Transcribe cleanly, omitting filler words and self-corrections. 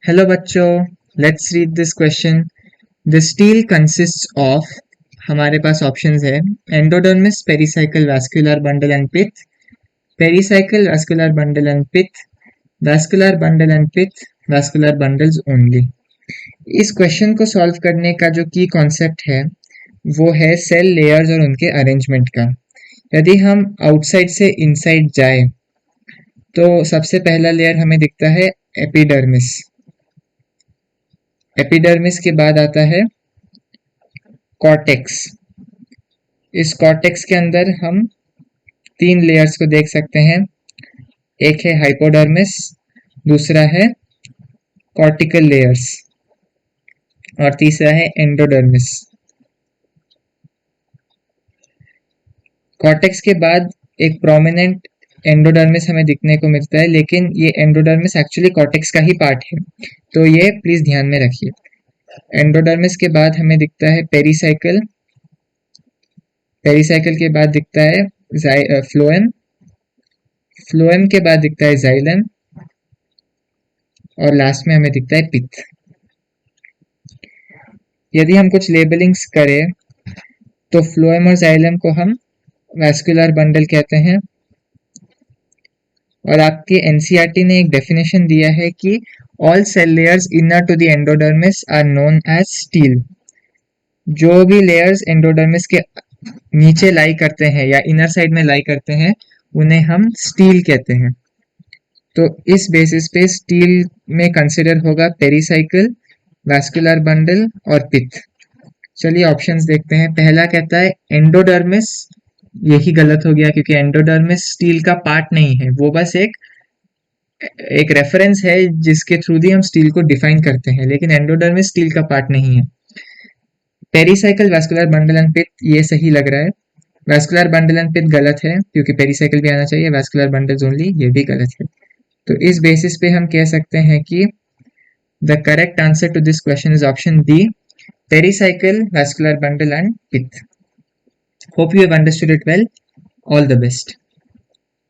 Hello बच्चों, let's read this question. The stele consists of, हमारे पास ऑप्शंस है endodermis, pericycle, vascular bundle and pith, pericycle, vascular bundle and pith, vascular bundle and pith, vascular bundles only. इस question को solve करने का जो की कॉन्सेप्ट है वो है सेल लेयर्स और उनके अरेंजमेंट का। यदि हम आउटसाइड से इनसाइड जाए तो सबसे पहला लेयर हमें दिखता है एपिडर्मिस। एपिडर्मिस के बाद आता है कॉर्टेक्स। इस कॉर्टेक्स के अंदर हम तीन लेयर्स को देख सकते हैं। एक है हाइपोडर्मिस, दूसरा है कॉर्टिकल लेयर्स और तीसरा है एंडोडर्मिस। कॉर्टेक्स के बाद एक प्रोमिनेंट एंडोडर्मिस हमें दिखने को मिलता है, लेकिन ये एंडोडर्मिस एक्चुअली कॉर्टेक्स का ही पार्ट है, तो ये प्लीज ध्यान में रखिए। एंडोडर्मिस के बाद हमें दिखता है पेरिसाइकल, पेरिसाइकल के बाद दिखता है फ्लोएम, फ्लोएम के बाद दिखता है जाइलम और लास्ट में हमें दिखता है पिथ। यदि हम कुछ लेबलिंग्स करें तो फ्लोएम और जाइलम को हम वैस्कुलर बंडल कहते हैं और आपके एनसीईआरटी ने एक डेफिनेशन दिया है कि all cell layers inner to the endodermis are known as stele. जो भी लेयर्स एंडोडर्मिस के नीचे लाई करते हैं या इनर साइड में लाई करते हैं उन्हें हम स्टील कहते हैं। तो इस बेसिस पे स्टील में कंसिडर होगा पेरिसाइकल, वैस्कुलर बंडल और पिथ। चलिए ऑप्शंस देखते हैं। पहला कहता है एंडोडर्मिस, यही गलत हो गया क्योंकि एंडोडर्मिस स्टील का पार्ट नहीं है, वो बस एक रेफरेंस है जिसके थ्रू दी हम स्टील को डिफाइन करते हैं, लेकिन एंडोडर्मिस स्टील का पार्ट नहीं है। Pericycle, vascular bundle and pith ये सही लग रहा है। वैस्कुलर बंडल एंड पिथ गलत है क्योंकि पेरिसाइकल भी आना चाहिए, वैस्कुलर बंडल्स ओनली ये भी गलत है। तो इस बेसिस पे हम कह सकते हैं कि the correct answer to this question is option D, pericycle, vascular bundle and pith. Hope you have understood it well. All the best.